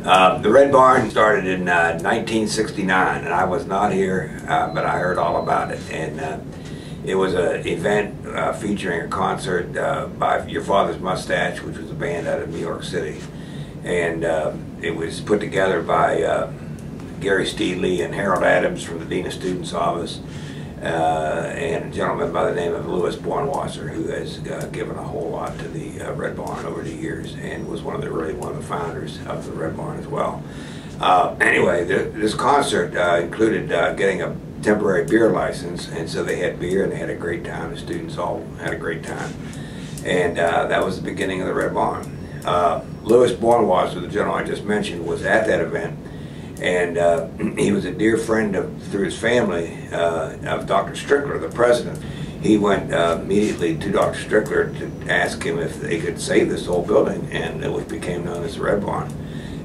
The Red Barn started in 1969, and I was not here, but I heard all about it. And it was an event featuring a concert by Your Father's Mustache, which was a band out of New York City. And it was put together by Gary Steedley and Harold Adams from the Dean of Students office, and a gentleman by the name of Louis Bornwasser, who has given a whole lot to the Red Barn over the years, and was one of the founders of the Red Barn as well. Anyway, this concert included getting a temporary beer license, and so they had beer and they had a great time. The students all had a great time, and that was the beginning of the Red Barn. Louis Bornwasser, the gentleman I just mentioned, was at that event. And he was a dear friend through his family of Dr. Strickler, the president. He went immediately to Dr. Strickler to ask him if they could save this old building, and it became known as the Red Barn.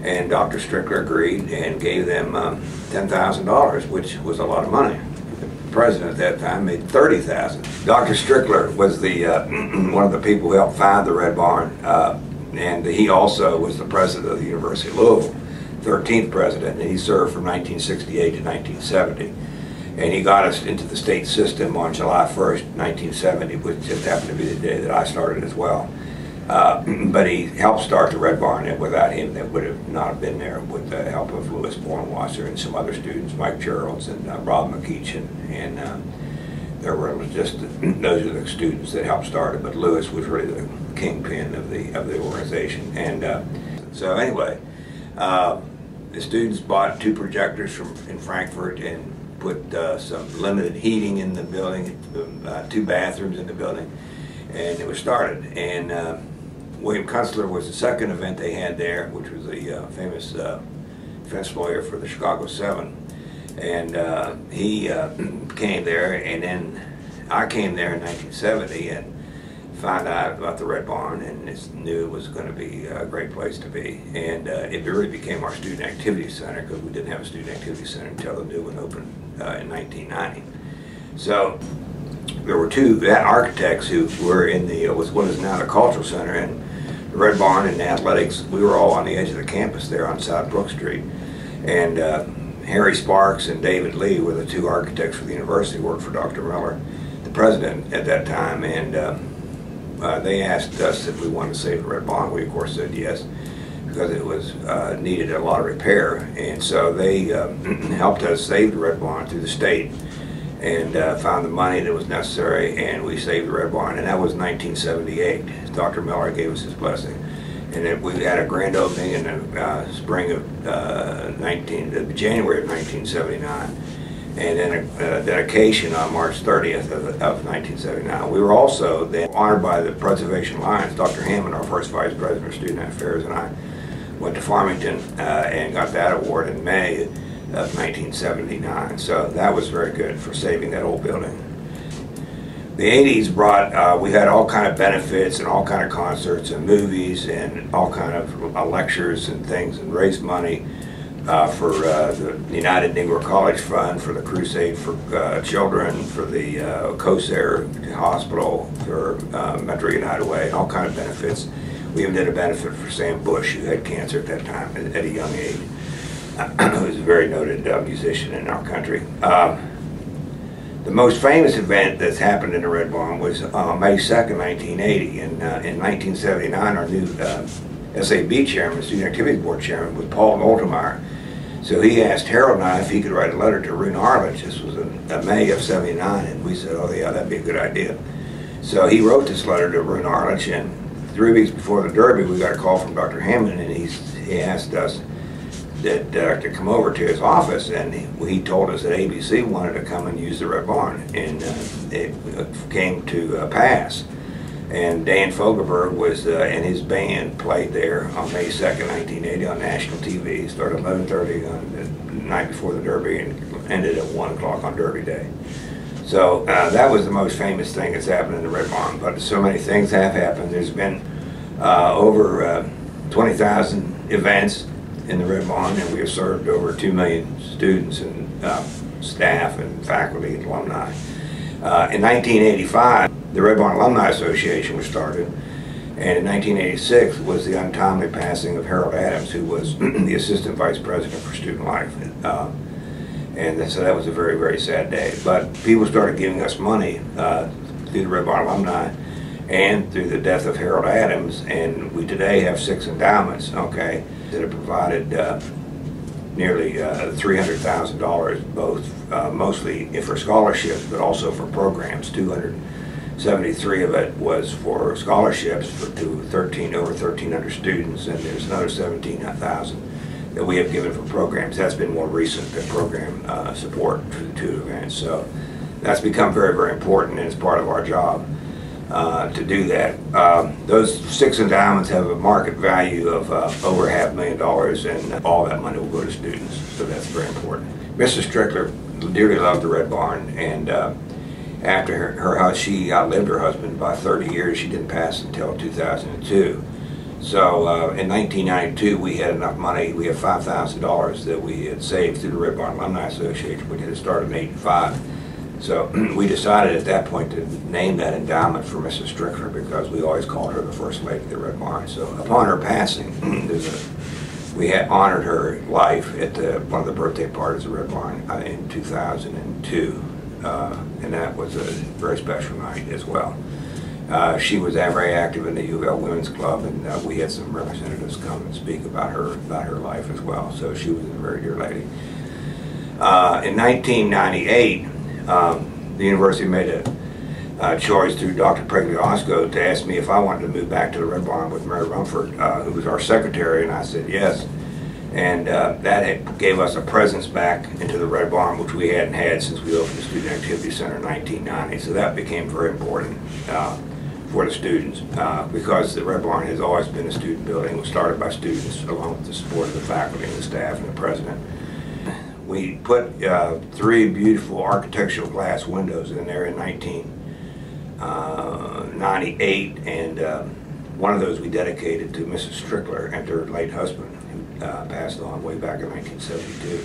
And Dr. Strickler agreed and gave them $10,000, which was a lot of money. The president at that time made $30,000. Dr. Strickler was the one of the people who helped found the Red Barn, and he also was the president of the University of Louisville. 13th president, and he served from 1968 to 1970. And he got us into the state system on July 1st, 1970, which just happened to be the day that I started as well. But he helped start the Red Barn, and without him that would have not been there, with the help of Louis Bornwasser and some other students, Mike Geralds and Rob McEachin, and there were just, those are the students that helped start it, but Louis was really the kingpin of the organization. And so anyway, the students bought 2 projectors in Frankfurt and put some limited heating in the building, 2 bathrooms in the building, and it was started. And William Kunstler was the second event they had there, which was a famous defense lawyer for the Chicago 7. And he came there, and then I came there in 1970 and found out about the Red Barn, and knew it was going to be a great place to be. And it really became our student activity center, because we didn't have a student activity center until the new one opened in 1990. So there were 2 architects who were in what is now the Cultural Center, and the Red Barn and athletics. We were all on the edge of the campus there on South Brook Street. And Harry Sparks and David Lee were the 2 architects for the university, worked for Dr. Miller, the president at that time. And they asked us if we wanted to save the Red Barn. We of course said yes, because it was needed a lot of repair, and so they helped us save the Red Barn through the state, and found the money that was necessary, and we saved the Red Barn. And that was 1978. Dr. Miller gave us his blessing, and we had a grand opening in the spring of January of 1979. And then a dedication on March 30th of 1979. We were also then honored by the Preservation Alliance. Dr. Hammond, our first vice president of student affairs, and I went to Farmington and got that award in May of 1979. So that was very good for saving that old building. The 80s brought, we had all kind of benefits and all kind of concerts and movies and all kind of lectures and things, and raised money for the United Negro College Fund, for the Crusade for Children, for the Cosair Hospital, for Metro United Way, and all kind of benefits. We even did a benefit for Sam Bush, who had cancer at that time at a young age, who was a very noted musician in our country. The most famous event that's happened in the Red Barn was on May 2nd, 1980. In 1979, our new SAB chairman, Student Activities Board chairman, was Paul Moltemeyer. So he asked Harold and I if he could write a letter to Roone Arledge. This was in May of '79, and we said, oh yeah, that'd be a good idea. So he wrote this letter to Roone Arledge, and 3 weeks before the Derby, we got a call from Dr. Hammond, and he asked us to come over to his office, and he told us that ABC wanted to come and use the Red Barn, and it came to pass. And Dan Fogelberg was and his band played there on May 2nd, 1980 on national TV. Started at 11:30 on the night before the Derby and ended at 1 o'clock on Derby Day. So that was the most famous thing that's happened in the Red Barn. But so many things have happened. There's been over 20,000 events in the Red Barn, and we have served over 2 million students and staff and faculty and alumni. In 1985, the Red Barn Alumni Association was started, And in 1986 was the untimely passing of Harold Adams, who was the Assistant Vice President for Student Life. And so that was a very, very sad day. But people started giving us money through the Red Barn alumni and through the death of Harold Adams. And we today have 6 endowments, okay, that have provided nearly $300,000, both mostly for scholarships, but also for programs. 273 of it was for scholarships to over 1,300 students, and there's another 17,000 that we have given for programs. That's been more recent than program support for the 2 events. So that's become very, very important, and it's part of our job to do that. Those 6 endowments have a market value of over $500,000, and all that money will go to students, so that's very important. Mrs. Strickler dearly loved the Red Barn, and after she outlived her husband by 30 years. She didn't pass until 2002. So in 1992, we had enough money. We had $5,000 that we had saved through the Red Barn Alumni Association, which had started in '85. So we decided at that point to name that endowment for Mrs. Strickler, because we always called her the First Lady of the Red Barn. So upon her passing, we had honored her life at one of the birthday parties of Red Barn in 2002. And that was a very special night as well. She was very active in the UofL Women's Club, and we had some representatives come and speak about her life as well. So she was a very dear lady. In 1998, the university made a choice through Dr. Pregliosco to ask me if I wanted to move back to the Red Barn with Mary Rumford, who was our secretary, and I said yes. And that gave us a presence back into the Red Barn, which we hadn't had since we opened the Student Activity Center in 1990. So that became very important for the students, because the Red Barn has always been a student building. It was started by students along with the support of the faculty and the staff and the president. We put 3 beautiful architectural glass windows in there in 1998, and one of those we dedicated to Mrs. Strickler and her late husband, passed on way back in 1972.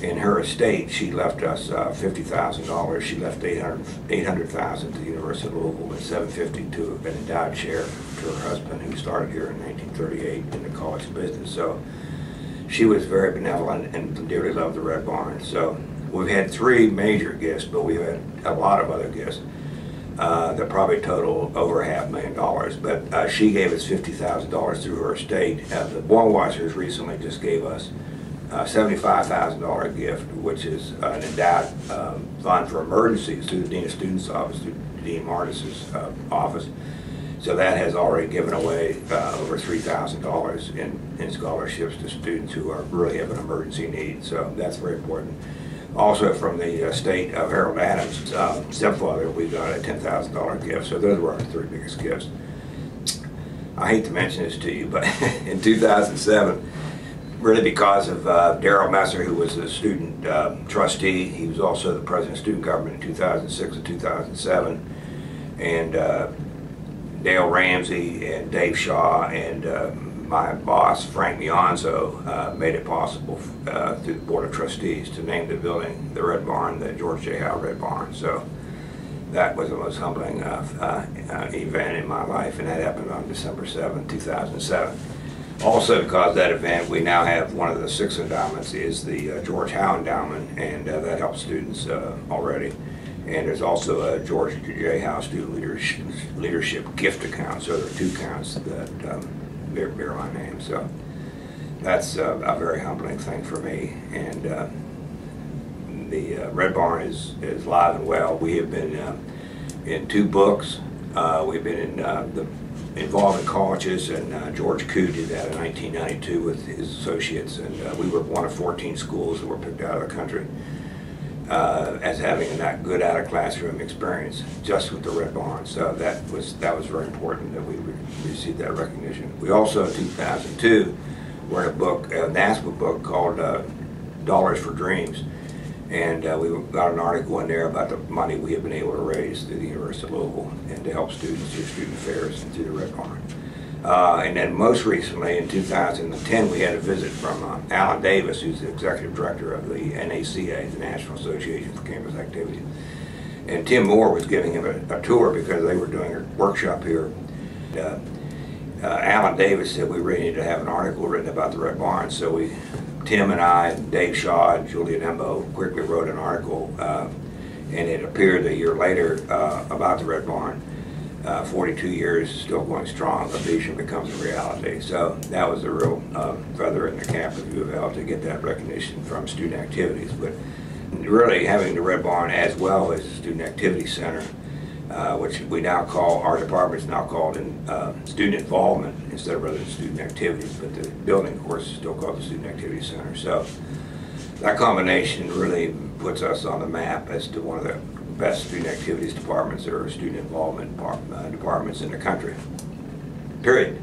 In her estate, she left us $50,000. She left $800,000 to the University of Louisville and $750,000 to an endowed share to her husband, who started here in 1938 in the college business. So she was very benevolent and dearly loved the Red Barn. So we've had 3 major gifts, but we've had a lot of other gifts that probably total over $500,000. But she gave us $50,000 through her estate. The Bornwassers recently just gave us a $75,000 gift, which is an endowed fund for emergencies through the Dean of Students' office, through Dean Martis's office. So that has already given away over $3,000 in scholarships to students who really have an emergency need. So that's very important. Also from the estate of Harold Adams' stepfather, we got a $10,000 gift. So those were our 3 biggest gifts. I hate to mention this to you, but in 2007, really because of Darrell Messer, who was a student trustee, he was also the president of student government in 2006 and 2007, and Dale Ramsey and Dave Shaw and my boss, Frank Mionzo, made it possible through the Board of Trustees to name the building the Red Barn, the George J. Howe Red Barn. So that was the most humbling event in my life, and that happened on December 7, 2007. Also, because of that event, we now have one of the 6 endowments is the George Howe Endowment, and that helps students already. And there's also a George J. Howe Student Leadership Gift Account, so there are 2 accounts that bear my name. So that's a very humbling thing for me. And the Red Barn is live and well. We have been in 2 books. We've been involved in colleges, and George Koo did that in 1992 with his associates, and we were one of 14 schools that were picked out of the country as having a good out-of-classroom experience just with the Red Barn. So that was very important that we received that recognition. We also, in 2002, were in a book, a NASPA book called Dollars for Dreams, and we got an article in there about the money we have been able to raise through the University of Louisville and to help students through student affairs and through the Red Barn. And then most recently, in 2010, we had a visit from Alan Davis, who's the executive director of the NACA, the National Association for Campus Activities. And Tim Moore was giving him a tour because they were doing a workshop here Alan Davis said we really need to have an article written about the Red Barn. So Tim and I, and Dave Shaw, and Julian Embo quickly wrote an article, and it appeared a year later about the Red Barn. 42 years, still going strong, a vision becomes a reality. So that was a real feather in the cap of UofL to get that recognition from student activities. But really having the Red Barn as well as the Student Activity Center, which we now call, our department is now called in student involvement instead of rather than student activities, but the building, of course, is still called the Student Activity Center. So that combination really puts us on the map as to one of the best student activities departments or student involvement departments in the country, period.